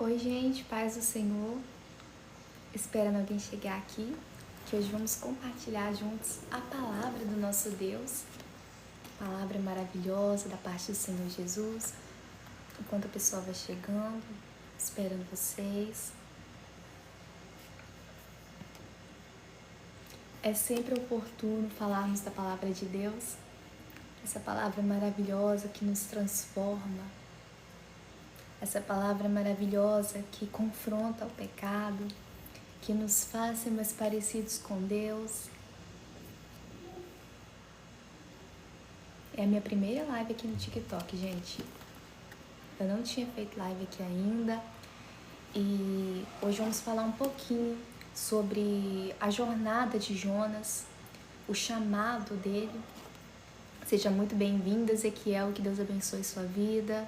Oi, gente, paz do Senhor. Esperando alguém chegar aqui, que hoje vamos compartilhar juntos a palavra do nosso Deus. Palavra maravilhosa da parte do Senhor Jesus. Enquanto a pessoa vai chegando, esperando vocês. É sempre oportuno falarmos da palavra de Deus. Essa palavra maravilhosa que nos transforma. Essa palavra maravilhosa que confronta o pecado, que nos faz ser mais parecidos com Deus. É a minha primeira live aqui no TikTok, gente. Eu não tinha feito live aqui ainda. E hoje vamos falar um pouquinho sobre a jornada de Jonas, o chamado dele. Seja muito bem-vindo, Ezequiel, que Deus abençoe sua vida.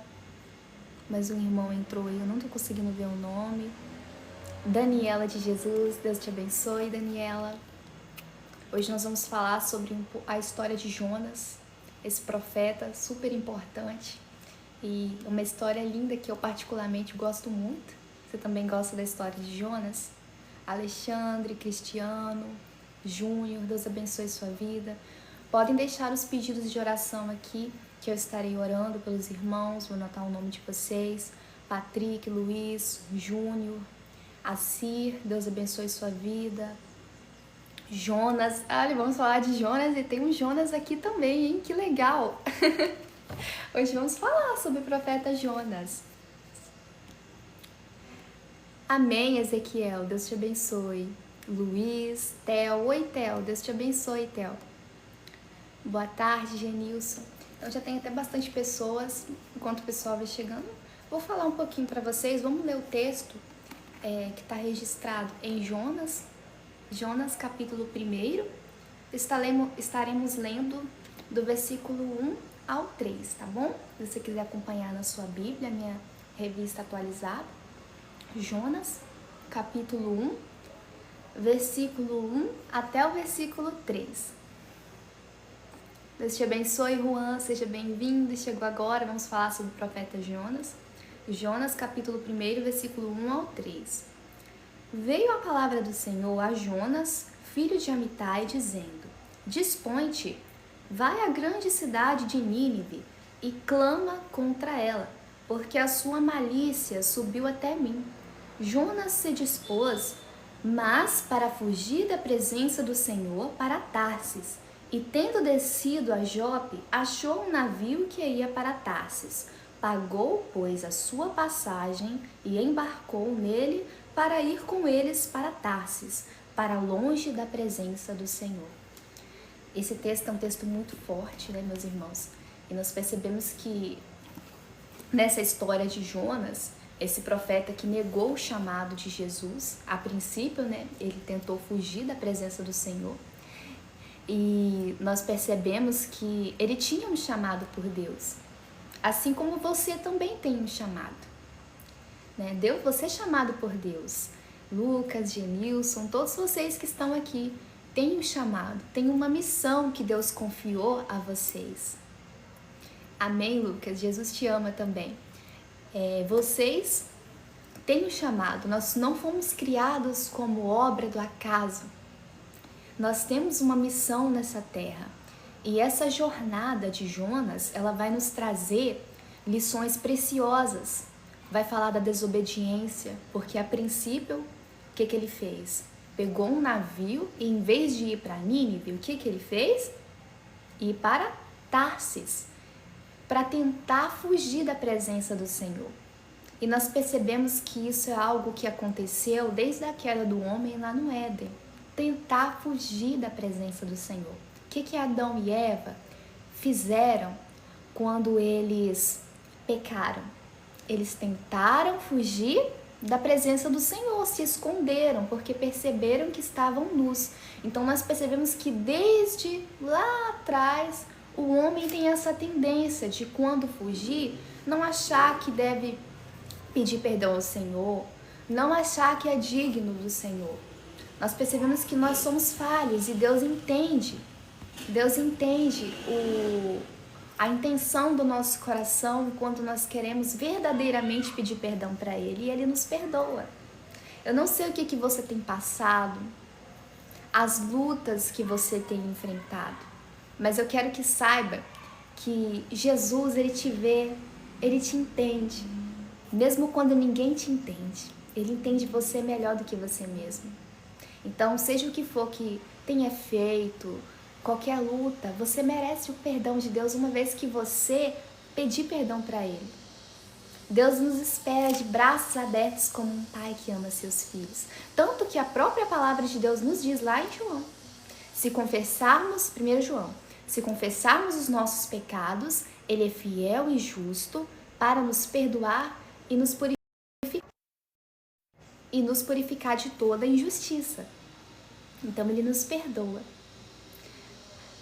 Mas um irmão entrou aí, eu não tô conseguindo ver o nome. Daniela de Jesus, Deus te abençoe, Daniela. Hoje nós vamos falar sobre a história de Jonas, esse profeta super importante. E uma história linda que eu particularmente gosto muito. Você também gosta da história de Jonas? Alexandre, Cristiano, Júnior, Deus abençoe sua vida. Podem deixar os pedidos de oração aqui, que eu estarei orando pelos irmãos, vou anotar o nome de vocês. Patrick, Luiz, Júnior, Assir, Deus abençoe sua vida. Jonas, olha, vamos falar de Jonas e tem um Jonas aqui também, hein? Que legal! Hoje vamos falar sobre o profeta Jonas. Amém, Ezequiel, Deus te abençoe. Luiz, Theo, oi Theo, Deus te abençoe, Theo. Boa tarde, Genilson. Então já tem até bastante pessoas, enquanto o pessoal vai chegando. Vou falar um pouquinho para vocês, vamos ler o texto que está registrado em Jonas capítulo 1. Estaremos lendo do versículo 1 ao 3, tá bom? Se você quiser acompanhar na sua Bíblia, minha revista atualizada. Jonas, capítulo 1, versículo 1 até o versículo 3. Deus te abençoe, Juan, seja bem-vindo. Chegou agora, vamos falar sobre o profeta Jonas. Jonas, capítulo 1, versículo 1 ao 3. Veio a palavra do Senhor a Jonas, filho de Amitai, dizendo: Dispõe-te, vai à grande cidade de Nínive e clama contra ela, porque a sua malícia subiu até mim. Jonas se dispôs, mas para fugir da presença do Senhor para Tarsis, e tendo descido a Jope, achou um navio que ia para Tarsis. Pagou, pois, a sua passagem e embarcou nele para ir com eles para Tarsis, para longe da presença do Senhor. Esse texto é um texto muito forte, né, meus irmãos? E nós percebemos que nessa história de Jonas, esse profeta que negou o chamado de Jesus, a princípio, né, ele tentou fugir da presença do Senhor. E nós percebemos que ele tinha um chamado por Deus, assim como você também tem um chamado. Né? Você é chamado por Deus. Lucas, Genilson, todos vocês que estão aqui têm um chamado, têm uma missão que Deus confiou a vocês. Amém, Lucas? Jesus te ama também. Vocês têm um chamado, nós não fomos criados como obra do acaso. Nós temos uma missão nessa terra. E essa jornada de Jonas, ela vai nos trazer lições preciosas. Vai falar da desobediência, porque a princípio, o que ele fez? Pegou um navio e em vez de ir para Nínive, o que ele fez? Ir para Tarsis, para tentar fugir da presença do Senhor. E nós percebemos que isso é algo que aconteceu desde a queda do homem lá no Éden. Tentar fugir da presença do Senhor. O que Adão e Eva fizeram quando eles pecaram? Eles tentaram fugir da presença do Senhor, se esconderam, porque perceberam que estavam nus. Então nós percebemos que desde lá atrás o homem tem essa tendência de, quando fugir, não achar que deve pedir perdão ao Senhor, não achar que é digno do Senhor. Nós percebemos que nós somos falhos e Deus entende a intenção do nosso coração quando nós queremos verdadeiramente pedir perdão para Ele, e Ele nos perdoa. Eu não sei o que você tem passado, as lutas que você tem enfrentado, mas eu quero que saiba que Jesus, Ele te vê, Ele te entende, mesmo quando ninguém te entende. Ele entende você melhor do que você mesmo. Então, seja o que for que tenha feito, qualquer luta, você merece o perdão de Deus uma vez que você pedir perdão para Ele. Deus nos espera de braços abertos como um pai que ama seus filhos. Tanto que a própria palavra de Deus nos diz lá em João. Se confessarmos, 1 João, se confessarmos os nossos pecados, Ele é fiel e justo para nos perdoar e nos purificar de toda injustiça. Então Ele nos perdoa.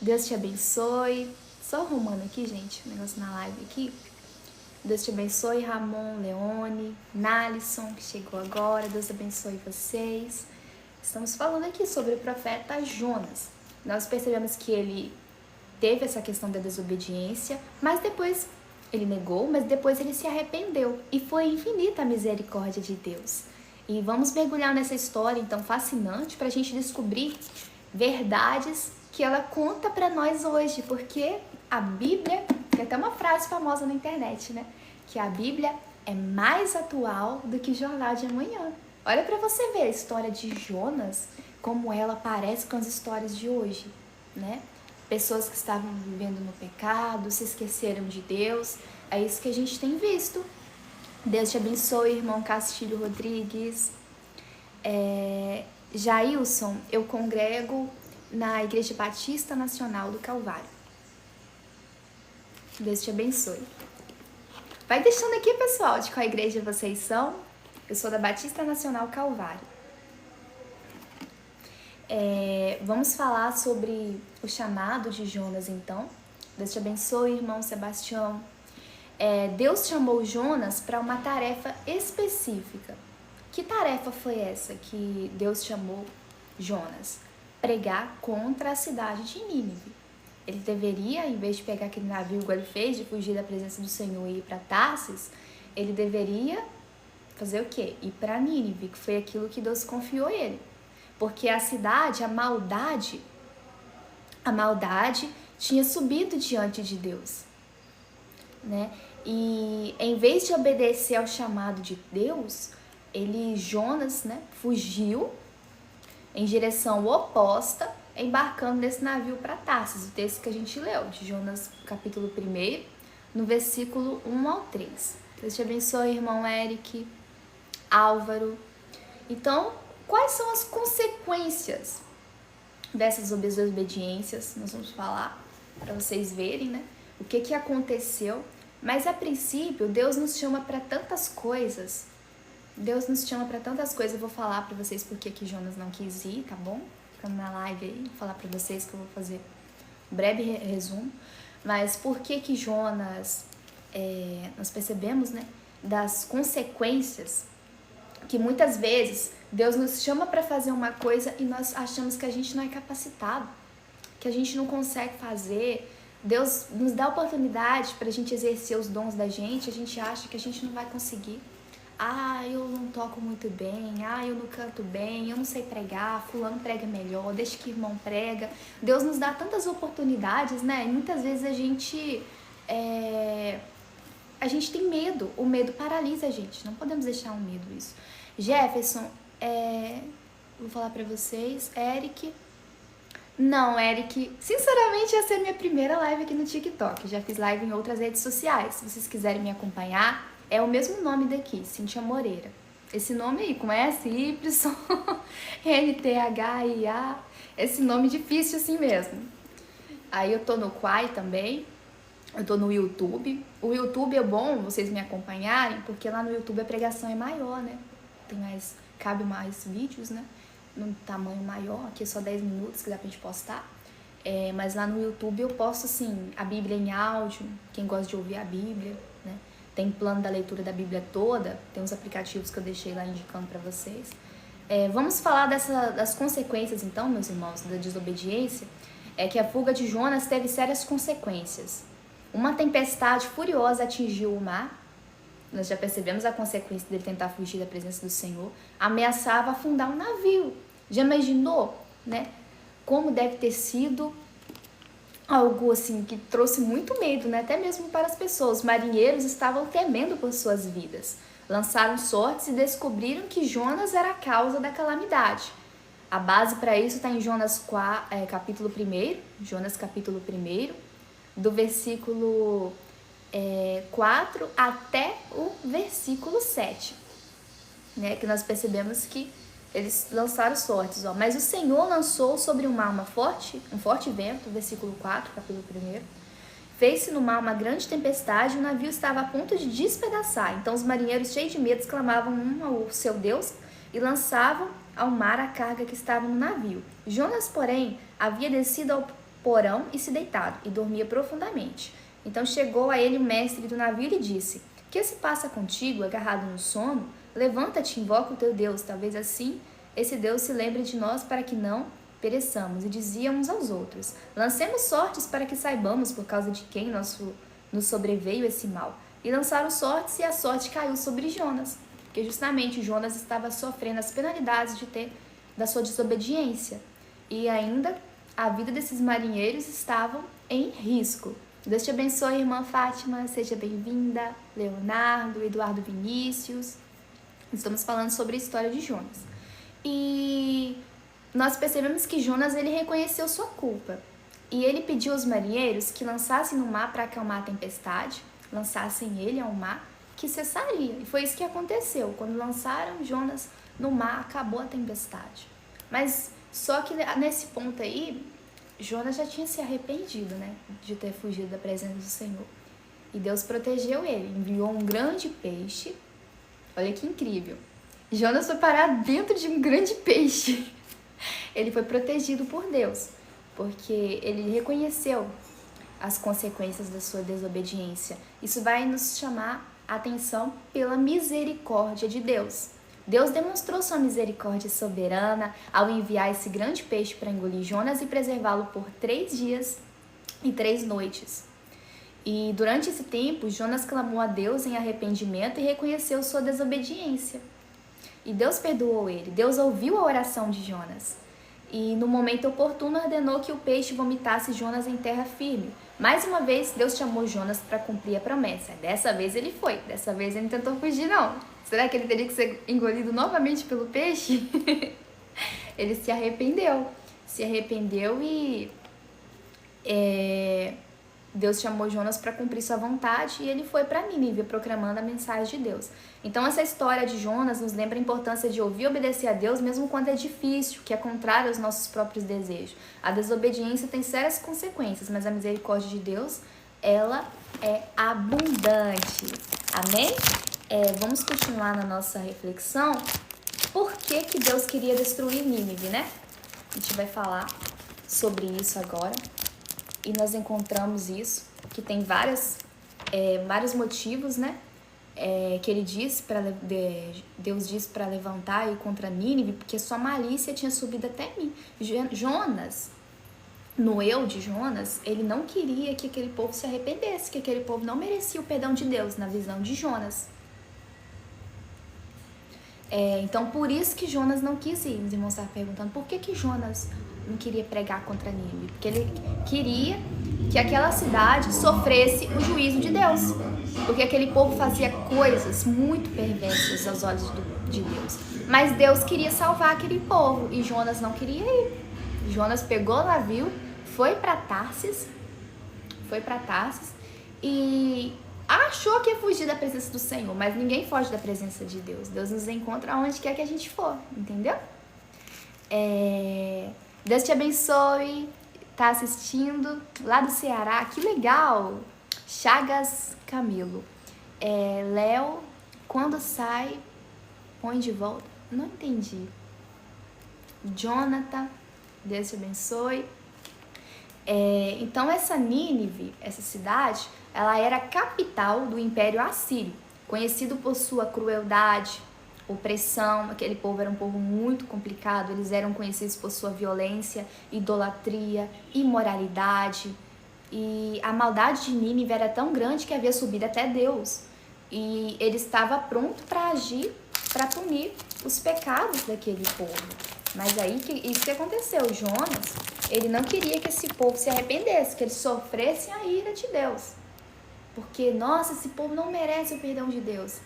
Deus te abençoe. Só arrumando aqui, gente, o negócio na live aqui. Deus te abençoe, Ramon, Leone, Nalisson, que chegou agora. Deus abençoe vocês. Estamos falando aqui sobre o profeta Jonas. Nós percebemos que ele teve essa questão da desobediência, mas depois ele negou, mas depois ele se arrependeu. E foi infinita a misericórdia de Deus. E vamos mergulhar nessa história, então, fascinante, para a gente descobrir verdades que ela conta para nós hoje, porque a Bíblia, tem até uma frase famosa na internet, né? Que a Bíblia é mais atual do que o jornal de amanhã. Olha para você ver a história de Jonas, como ela parece com as histórias de hoje, né? Pessoas que estavam vivendo no pecado, se esqueceram de Deus, é isso que a gente tem visto. Deus te abençoe, irmão Castilho Rodrigues. Jailson, eu congrego na Igreja Batista Nacional do Calvário. Deus te abençoe. Vai deixando aqui, pessoal, de qual igreja vocês são. Eu sou da Batista Nacional Calvário. Vamos falar sobre o chamado de Jonas, então. Deus te abençoe, irmão Sebastião. Deus chamou Jonas para uma tarefa específica. Que tarefa foi essa que Deus chamou Jonas? Pregar contra a cidade de Nínive. Ele deveria, em vez de pegar aquele navio igual ele fez, de fugir da presença do Senhor e ir para Tarsis, ele deveria fazer o quê? Ir para Nínive, que foi aquilo que Deus confiou a ele. Porque a cidade, a maldade tinha subido diante de Deus, né? E em vez de obedecer ao chamado de Deus, Jonas, né, fugiu em direção oposta, embarcando nesse navio para Tarsis, o texto que a gente leu, de Jonas, capítulo 1, no versículo 1 ao 3. Deus te abençoe, irmão Eric, Álvaro. Então, quais são as consequências dessas desobediências? Nós vamos falar para vocês verem, né, o que aconteceu. Mas, a princípio, Deus nos chama para tantas coisas. Eu vou falar para vocês por que Jonas não quis ir, tá bom? Ficando na live aí, vou falar para vocês que eu vou fazer um breve resumo. Mas por que Jonas, nós percebemos, né, das consequências que muitas vezes Deus nos chama para fazer uma coisa e nós achamos que a gente não é capacitado, que a gente não consegue fazer. Deus nos dá oportunidade para a gente exercer os dons da gente, a gente acha que a gente não vai conseguir. Eu não toco muito bem, eu não canto bem, eu não sei pregar, fulano prega melhor, deixa que irmão prega. Deus nos dá tantas oportunidades, né? E muitas vezes a gente tem medo, o medo paralisa a gente, não podemos deixar o medo isso. Jefferson, vou falar pra vocês, Eric... Não, Eric, sinceramente essa é a minha primeira live aqui no TikTok, já fiz live em outras redes sociais, se vocês quiserem me acompanhar, é o mesmo nome daqui, Cíntia Moreira. Esse nome aí, com S, Y, NTHIA, esse nome difícil assim mesmo. Aí eu tô no Quai também, eu tô no YouTube. O YouTube é bom vocês me acompanharem, porque lá no YouTube a pregação é maior, né? Cabe mais vídeos, né? Num tamanho maior, aqui é só 10 minutos que dá pra gente postar. Mas lá no YouTube eu posto, assim, a Bíblia em áudio, quem gosta de ouvir a Bíblia, né? Tem plano da leitura da Bíblia toda, tem uns aplicativos que eu deixei lá indicando pra vocês. Vamos falar das consequências, então, meus irmãos, da desobediência. Que a fuga de Jonas teve sérias consequências. Uma tempestade furiosa atingiu o mar. Nós já percebemos a consequência dele tentar fugir da presença do Senhor. Ameaçava afundar um navio. Já imaginou, né? Como deve ter sido algo assim que trouxe muito medo, né? Até mesmo para as pessoas. Os marinheiros estavam temendo por suas vidas. Lançaram sortes e descobriram que Jonas era a causa da calamidade. A base para isso está em Jonas capítulo 1, Jonas capítulo 1, do versículo 4 até o versículo 7, né? Que nós percebemos que eles lançaram sortes, ó. Mas o Senhor lançou sobre o mar um forte vento, versículo 4, capítulo 1. Fez-se no mar uma grande tempestade e o navio estava a ponto de despedaçar. Então os marinheiros, cheios de medo, clamavam um ao seu Deus e lançavam ao mar a carga que estava no navio. Jonas, porém, havia descido ao porão e se deitado, e dormia profundamente. Então chegou a ele o mestre do navio e lhe disse: que se passa contigo, agarrado no sono? Levanta-te e invoca o teu Deus, talvez assim esse Deus se lembre de nós para que não pereçamos. E diziam uns aos outros: lancemos sortes para que saibamos por causa de quem nos sobreveio esse mal. E lançaram sortes e a sorte caiu sobre Jonas, porque justamente Jonas estava sofrendo as penalidades da sua desobediência. E ainda a vida desses marinheiros estava em risco. Deus te abençoe, irmã Fátima, seja bem-vinda, Leonardo, Eduardo Vinícius. Estamos falando sobre a história de Jonas. E nós percebemos que Jonas, ele reconheceu sua culpa. E ele pediu aos marinheiros que lançassem no mar para acalmar a tempestade, lançassem ele ao mar, que cessaria. E foi isso que aconteceu. Quando lançaram Jonas no mar, acabou a tempestade. Mas só que nesse ponto aí, Jonas já tinha se arrependido, né, de ter fugido da presença do Senhor. E Deus protegeu ele, enviou um grande peixe. Olha que incrível. Jonas foi parar dentro de um grande peixe. Ele foi protegido por Deus, porque ele reconheceu as consequências da sua desobediência. Isso vai nos chamar a atenção pela misericórdia de Deus. Deus demonstrou sua misericórdia soberana ao enviar esse grande peixe para engolir Jonas e preservá-lo por 3 dias e 3 noites. E durante esse tempo, Jonas clamou a Deus em arrependimento e reconheceu sua desobediência. E Deus perdoou ele. Deus ouviu a oração de Jonas. E no momento oportuno ordenou que o peixe vomitasse Jonas em terra firme. Mais uma vez, Deus chamou Jonas para cumprir a promessa. Dessa vez ele foi. Dessa vez ele não tentou fugir, não. Será que ele teria que ser engolido novamente pelo peixe? Ele se arrependeu. Se arrependeu e Deus chamou Jonas para cumprir sua vontade e ele foi para Nínive proclamando a mensagem de Deus. Então essa história de Jonas nos lembra a importância de ouvir e obedecer a Deus mesmo quando é difícil, que é contrário aos nossos próprios desejos. A desobediência tem sérias consequências, mas a misericórdia de Deus, ela é abundante. Amém? Vamos continuar na nossa reflexão. Por que Deus queria destruir Nínive, né? A gente vai falar sobre isso agora. E nós encontramos isso, que tem vários motivos, né? Que ele disse Deus disse para levantar e contra Nínive, porque sua malícia tinha subido até mim. Jonas, no eu de Jonas, ele não queria que aquele povo se arrependesse, que aquele povo não merecia o perdão de Deus, na visão de Jonas. Então, por isso que Jonas não quis ir. Os irmãos estavam perguntando por que Jonas não queria pregar contra Nínive. Porque ele queria que aquela cidade sofresse o juízo de Deus. Porque aquele povo fazia coisas muito perversas aos olhos de Deus. Mas Deus queria salvar aquele povo e Jonas não queria ir. Jonas pegou o navio, foi para Tarsis e achou que ia fugir da presença do Senhor, mas ninguém foge da presença de Deus. Deus nos encontra onde quer que a gente for, entendeu? Deus te abençoe, tá assistindo lá do Ceará, que legal! Chagas Camilo. Léo, quando sai, põe de volta? Não entendi. Jonathan, Deus te abençoe. Então essa Nínive, essa cidade, ela era a capital do Império Assírio, conhecido por sua crueldade, opressão. Aquele povo era um povo muito complicado, eles eram conhecidos por sua violência, idolatria, imoralidade E a maldade de Nínive era tão grande que havia subido até Deus. E ele estava pronto para agir, para punir os pecados daquele povo. Mas aí, isso que aconteceu. Jonas, ele não queria que esse povo se arrependesse, que eles sofressem a ira de Deus. Porque, nossa, esse povo não merece o perdão de Deus.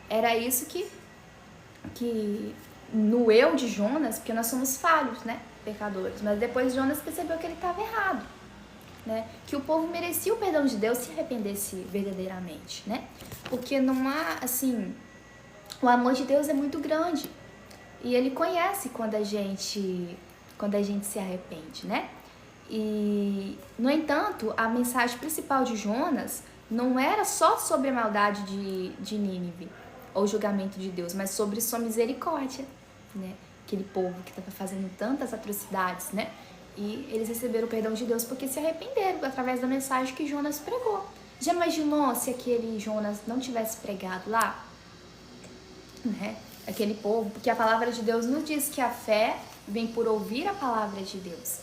Era isso que no eu de Jonas, porque nós somos falhos, né, pecadores. Mas depois Jonas percebeu que ele estava errado. Né, que o povo merecia o perdão de Deus se arrependesse verdadeiramente, né? Porque não há, assim, o amor de Deus é muito grande e ele conhece quando a gente se arrepende, né? E, no entanto, a mensagem principal de Jonas não era só sobre a maldade de Nínive ou o julgamento de Deus, mas sobre sua misericórdia, né? Aquele povo que estava fazendo tantas atrocidades, né? E eles receberam o perdão de Deus porque se arrependeram através da mensagem que Jonas pregou. Já imaginou se aquele Jonas não tivesse pregado lá? Né? Aquele povo, porque a palavra de Deus nos diz que a fé vem por ouvir a palavra de Deus.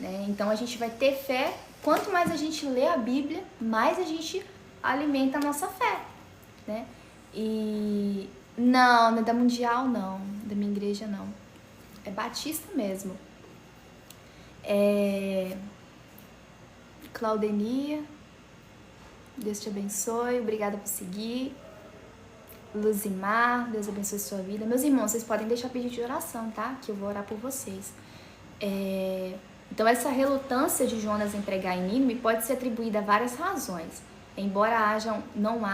Né? Então a gente vai ter fé, quanto mais a gente lê a Bíblia, mais a gente alimenta a nossa fé. Né? E não é da Mundial não, da minha igreja não. É batista mesmo. Claudenia, Deus te abençoe, obrigada por seguir. Luzimar, Deus abençoe sua vida. Meus irmãos, vocês podem deixar pedido de oração, tá? Que eu vou orar por vocês. Então essa relutância de Jonas em pregar em Nínive pode ser atribuída a várias razões, embora não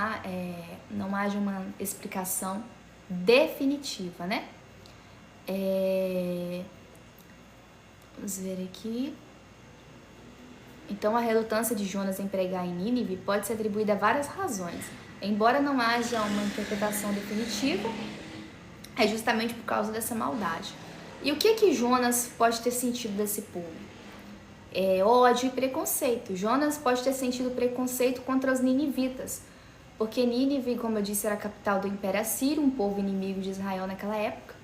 haja uma explicação definitiva, né? Vamos ver aqui. Então, a relutância de Jonas em pregar em Nínive pode ser atribuída a várias razões. Embora não haja uma interpretação definitiva, é justamente por causa dessa maldade. E o que Jonas pode ter sentido desse povo? Ódio e preconceito. Jonas pode ter sentido preconceito contra os ninivitas, porque Nínive, como eu disse, era a capital do Império Assírio, um povo inimigo de Israel naquela época.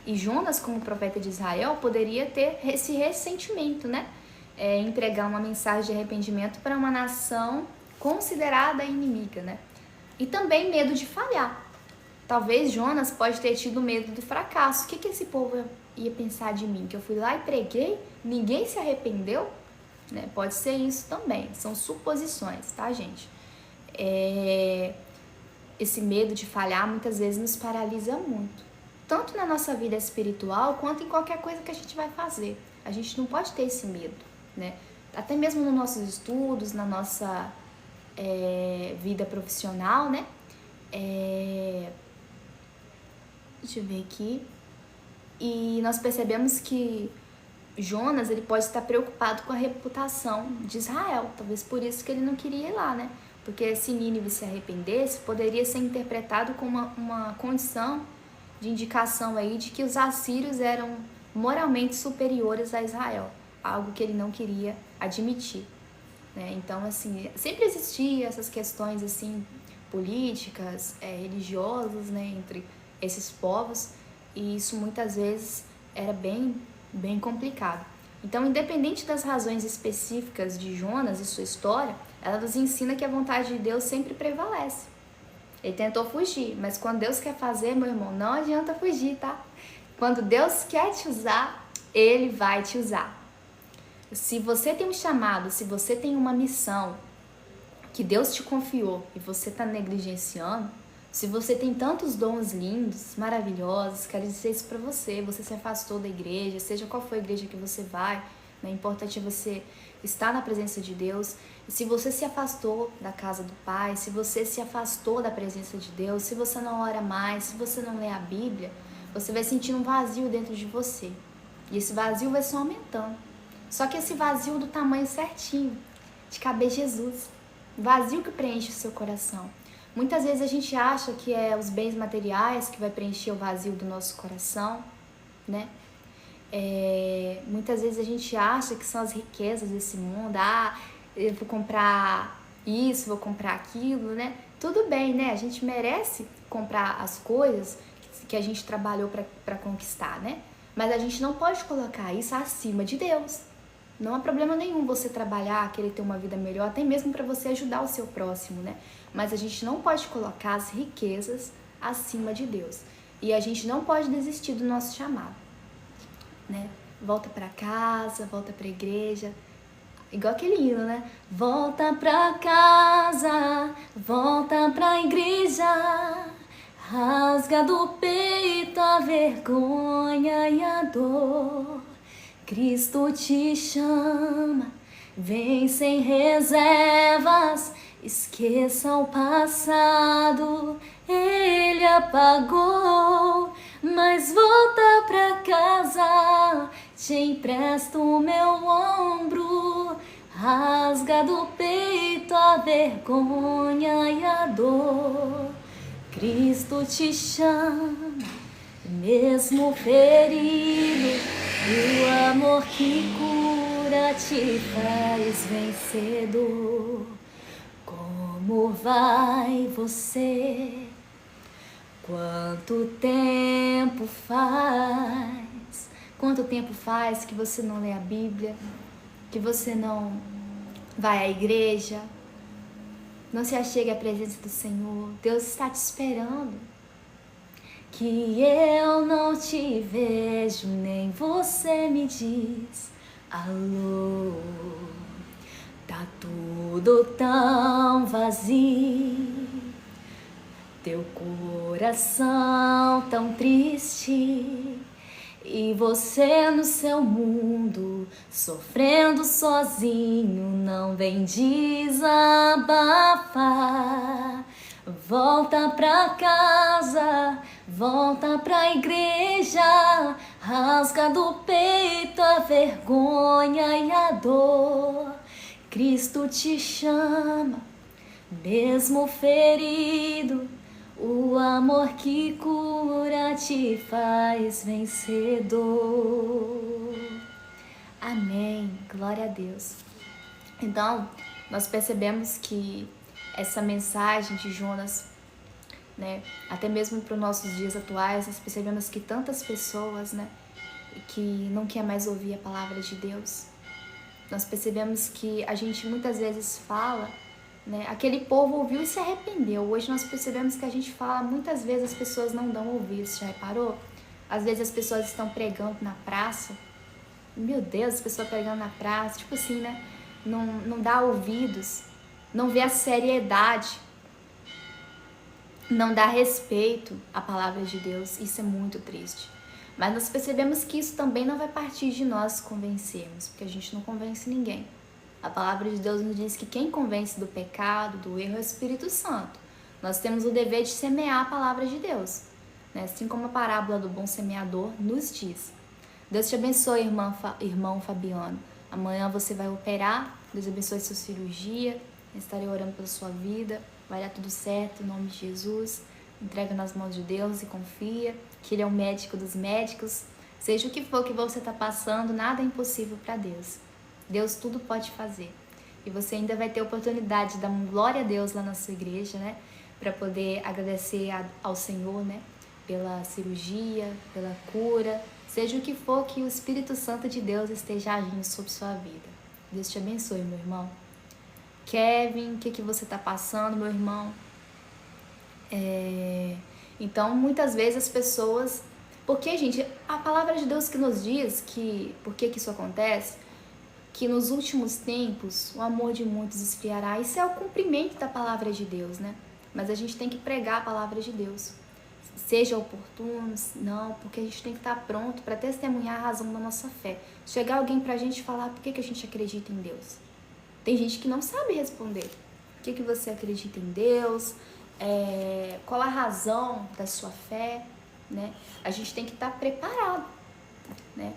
E Jonas, como profeta de Israel, poderia ter esse ressentimento, né? Entregar uma mensagem de arrependimento para uma nação considerada inimiga, né? E também medo de falhar. Talvez Jonas pode ter tido medo do fracasso. O que esse povo ia pensar de mim? Que eu fui lá e preguei? Ninguém se arrependeu? Né? Pode ser isso também. São suposições, tá, gente? Esse medo de falhar muitas vezes nos paralisa muito. Tanto na nossa vida espiritual, quanto em qualquer coisa que a gente vai fazer. A gente não pode ter esse medo, né? Até mesmo nos nossos estudos, na nossa vida profissional, né? Deixa eu ver aqui. E nós percebemos que Jonas, ele pode estar preocupado com a reputação de Israel. Talvez por isso que ele não queria ir lá, né? Porque se Nínive se arrependesse, poderia ser interpretado como uma condição de indicação aí de que os assírios eram moralmente superiores a Israel, algo que ele não queria admitir, né? Então, assim, sempre existiam essas questões, assim, políticas, religiosas, né, entre esses povos, e isso muitas vezes era bem, bem complicado. Então, independente das razões específicas de Jonas e sua história, ela nos ensina que a vontade de Deus sempre prevalece. Ele tentou fugir, mas quando Deus quer fazer, meu irmão, não adianta fugir, tá? Quando Deus quer te usar, Ele vai te usar. Se você tem um chamado, se você tem uma missão que Deus te confiou e você está negligenciando, se você tem tantos dons lindos, maravilhosos, quero dizer isso para você, você se afastou da igreja, seja qual for a igreja que você vai, né? O importante é você estar na presença de Deus. E se você se afastou da casa do Pai, se você se afastou da presença de Deus, se você não ora mais, se você não lê a Bíblia, você vai sentir um vazio dentro de você. E esse vazio vai só aumentando. Só que esse vazio do tamanho certinho, de caber Jesus. Vazio que preenche o seu coração. Muitas vezes a gente acha que é os bens materiais que vai preencher o vazio do nosso coração, né? Muitas vezes a gente acha que são as riquezas desse mundo. Eu vou comprar isso, vou comprar aquilo, né? Tudo bem, né? A gente merece comprar as coisas que a gente trabalhou para conquistar, né? Mas a gente não pode colocar isso acima de Deus. Não há problema nenhum você trabalhar, querer ter uma vida melhor, até mesmo para você ajudar o seu próximo, né? Mas a gente não pode colocar as riquezas acima de Deus. E a gente não pode desistir do nosso chamado, né? Volta para casa, volta para a igreja. Igual aquele hino, né? Volta pra casa, volta pra igreja. Rasga do peito a vergonha e a dor. Cristo te chama, vem sem reservas. Esqueça o passado, Ele apagou. Mas volta pra casa, te empresto o meu ombro. Rasga do peito a vergonha e a dor. Cristo te chama, mesmo ferido, o amor que cura te faz vencedor. Como vai você? Quanto tempo faz? Quanto tempo faz que você não lê a Bíblia? Que você não vai à igreja? Não se achegue à presença do Senhor? Deus está te esperando. Que eu não te vejo, nem você me diz alô. Tá tudo tão vazio, teu coração tão triste, e você no seu mundo, sofrendo sozinho, não vem desabafar. Volta pra casa, volta pra igreja, rasga do peito a vergonha e a dor. Cristo te chama, mesmo ferido, o amor que cura te faz vencedor. Amém. Glória a Deus. Então, nós percebemos que essa mensagem de Jonas, né, até mesmo para os nossos dias atuais, nós percebemos que tantas pessoas, né, que não quer mais ouvir a palavra de Deus. Nós percebemos que a gente muitas vezes fala, né, aquele povo ouviu e se arrependeu. Hoje nós percebemos que a gente fala, muitas vezes as pessoas não dão ouvidos. Já reparou? Às vezes as pessoas estão pregando na praça. Meu Deus, as pessoas pregando na praça, tipo assim, né? Não dá ouvidos, não vê a seriedade, não dá respeito à palavra de Deus. Isso é muito triste. Mas nós percebemos que isso também não vai partir de nós convencermos, porque a gente não convence ninguém. A palavra de Deus nos diz que quem convence do pecado, do erro, é o Espírito Santo. Nós temos o dever de semear a palavra de Deus, né? Assim como a parábola do bom semeador nos diz. Deus te abençoe, irmão Fabiano. Amanhã você vai operar. Deus abençoe sua cirurgia. Estarei orando pela sua vida. Vai dar tudo certo, em nome de Jesus. Entrega nas mãos de Deus e confia que Ele é o médico dos médicos. Seja o que for que você está passando, nada é impossível para Deus. Deus tudo pode fazer. E você ainda vai ter a oportunidade de dar uma glória a Deus lá na sua igreja, né? Para poder agradecer ao Senhor, né? Pela cirurgia, pela cura. Seja o que for que o Espírito Santo de Deus esteja agindo sobre sua vida. Deus te abençoe, meu irmão. Kevin, o que você está passando, meu irmão? Então, muitas vezes as pessoas... Porque, gente, a palavra de Deus que nos diz que... Por que isso acontece? Que nos últimos tempos o amor de muitos esfriará. Isso é o cumprimento da palavra de Deus, né? Mas a gente tem que pregar a palavra de Deus. Seja oportuno, não, porque a gente tem que estar pronto para testemunhar a razão da nossa fé. Chegar alguém pra gente falar por que a gente acredita em Deus. Tem gente que não sabe responder. Por que você acredita em Deus? Qual a razão da sua fé? Né? A gente tem que estar preparado, né?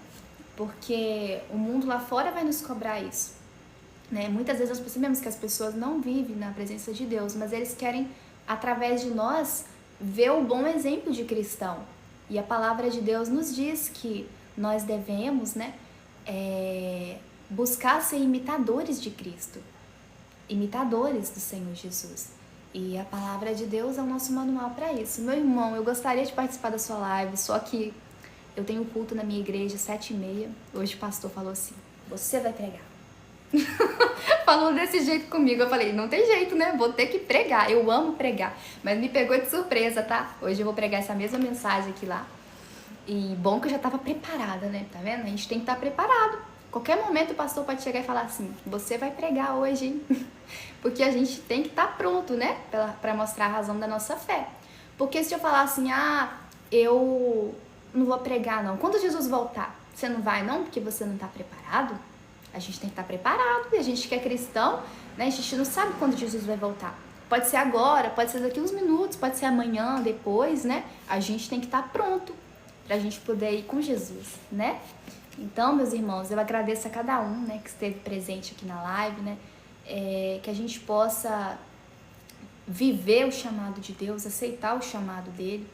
Porque o mundo lá fora vai nos cobrar isso, né? Muitas vezes nós percebemos que as pessoas não vivem na presença de Deus, mas eles querem, através de nós, ver o bom exemplo de cristão. E a palavra de Deus nos diz que nós devemos, né, buscar ser imitadores de Cristo, imitadores do Senhor Jesus. E a palavra de Deus é o nosso manual para isso. Meu irmão, eu gostaria de participar da sua live, só que eu tenho culto na minha igreja 7h30. Hoje o pastor falou assim, você vai pregar. Falou desse jeito comigo, eu falei, não tem jeito, né? Vou ter que pregar. Eu amo pregar, mas me pegou de surpresa, tá? Hoje eu vou pregar essa mesma mensagem aqui lá. E bom que eu já tava preparada, né? Tá vendo? A gente tem que estar preparado. Qualquer momento o pastor pode chegar e falar assim, você vai pregar hoje, hein? Porque a gente tem que estar pronto, né? Pra mostrar a razão da nossa fé. Porque se eu falar assim, eu não vou pregar não. Quando Jesus voltar, você não vai não? Porque você não tá preparado? A gente tem que estar preparado. E a gente que é cristão, né? A gente não sabe quando Jesus vai voltar. Pode ser agora, pode ser daqui uns minutos, pode ser amanhã, depois, né? A gente tem que estar pronto pra gente poder ir com Jesus, né? Então, meus irmãos, eu agradeço a cada um, né, que esteve presente aqui na live, né? Que a gente possa viver o chamado de Deus, aceitar o chamado dele.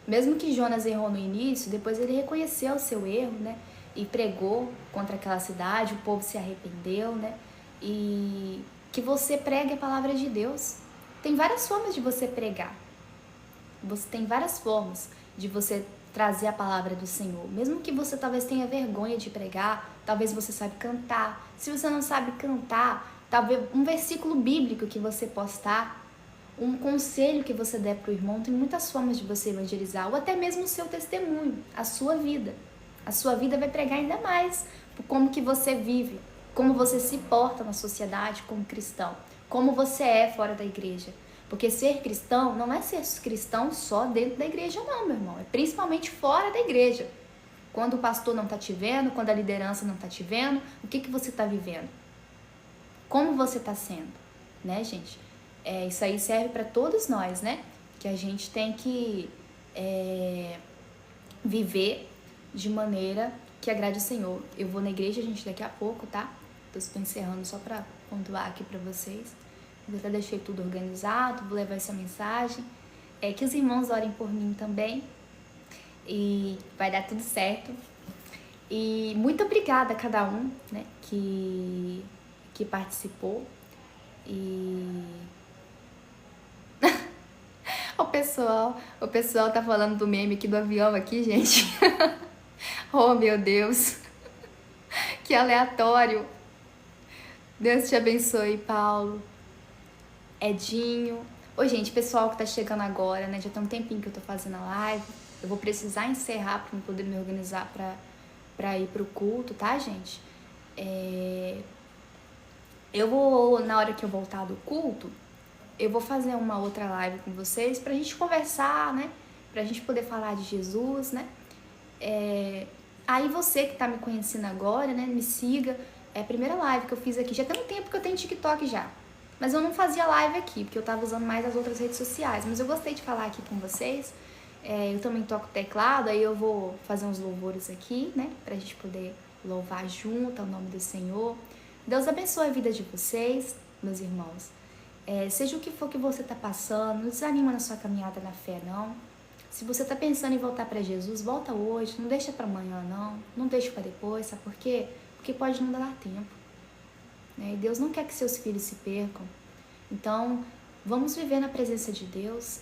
Mesmo que Jonas errou no início, depois ele reconheceu o seu erro, né? E pregou contra aquela cidade, o povo se arrependeu, né? E que você pregue a palavra de Deus. Tem várias formas de você pregar. Você tem várias formas de você trazer a palavra do Senhor. Mesmo que você talvez tenha vergonha de pregar, talvez você sabe cantar. Se você não sabe cantar, talvez um versículo bíblico que você postar, um conselho que você der para o irmão, tem muitas formas de você evangelizar, ou até mesmo o seu testemunho, a sua vida. A sua vida vai pregar ainda mais por como que você vive, como você se porta na sociedade como cristão, como você é fora da igreja. Porque ser cristão não é ser cristão só dentro da igreja não, meu irmão. É principalmente fora da igreja. Quando o pastor não está te vendo, quando a liderança não está te vendo, o que você está vivendo? Como você está sendo? Né, gente? Isso aí serve para todos nós, né? Que a gente tem que viver de maneira que agrade o Senhor. Eu vou na igreja, gente, daqui a pouco, tá? Estou encerrando só para pontuar aqui para vocês. Eu até deixei tudo organizado, vou levar essa mensagem. Que os irmãos orem por mim também. E vai dar tudo certo. E muito obrigada a cada um, né, que participou. E o pessoal tá falando do meme aqui do avião aqui, gente. Oh, meu Deus. Que aleatório. Deus te abençoe, Paulo. Edinho. Oi, gente, pessoal que tá chegando agora, né? Já tem um tempinho que eu tô fazendo a live. Eu vou precisar encerrar pra poder me organizar pra ir pro culto, tá, gente? Eu vou, na hora que eu voltar do culto, eu vou fazer uma outra live com vocês pra gente conversar, né? Pra gente poder falar de Jesus, né? Aí você que tá me conhecendo agora, né? Me siga. É a primeira live que eu fiz aqui. Já tem um tempo que eu tenho TikTok já. Mas eu não fazia live aqui, porque eu tava usando mais as outras redes sociais. Mas eu gostei de falar aqui com vocês. Eu também toco teclado, aí eu vou fazer uns louvores aqui, né? Pra gente poder louvar junto ao nome do Senhor. Deus abençoe a vida de vocês, meus irmãos. Seja o que for que você tá passando, não desanima na sua caminhada na fé, não. Se você tá pensando em voltar pra Jesus, volta hoje, não deixa pra amanhã, não. Não deixa pra depois, sabe por quê? Porque pode não dar tempo. E Deus não quer que seus filhos se percam. Então, vamos viver na presença de Deus,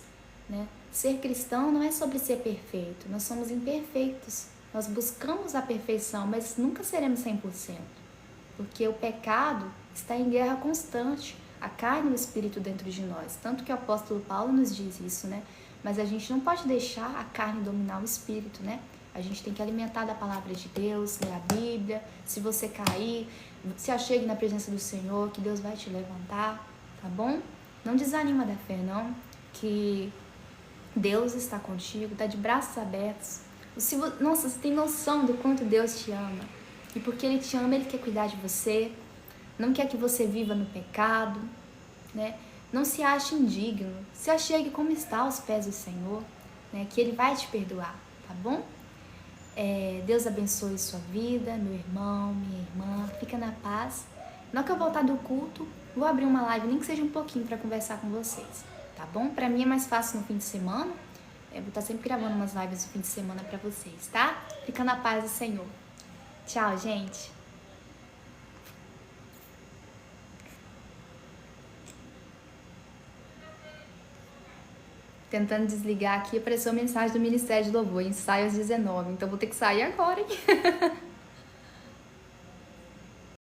né? Ser cristão não é sobre ser perfeito. Nós somos imperfeitos. Nós buscamos a perfeição, mas nunca seremos 100%. Porque o pecado está em guerra constante. A carne e o espírito dentro de nós. Tanto que o apóstolo Paulo nos diz isso, né? Mas a gente não pode deixar a carne dominar o espírito, né? A gente tem que alimentar da palavra de Deus, ler a Bíblia. Se você cair, se achegue na presença do Senhor, que Deus vai te levantar, tá bom? Não desanima da fé, não, que Deus está contigo, tá de braços abertos. Nossa, você tem noção do quanto Deus te ama. E porque Ele te ama, Ele quer cuidar de você, não quer que você viva no pecado, né? Não se ache indigno, se achegue como está aos pés do Senhor, né? Que Ele vai te perdoar, tá bom? Deus abençoe sua vida, meu irmão, minha irmã, fica na paz. Na hora que eu voltar do culto, vou abrir uma live, nem que seja um pouquinho, para conversar com vocês, tá bom? Para mim é mais fácil no fim de semana, eu vou estar sempre gravando umas lives no fim de semana para vocês, tá? Fica na paz do Senhor. Tchau, gente! Tentando desligar aqui, apareceu a mensagem do Ministério de Louvor, ensaio às 19, então vou ter que sair agora, hein?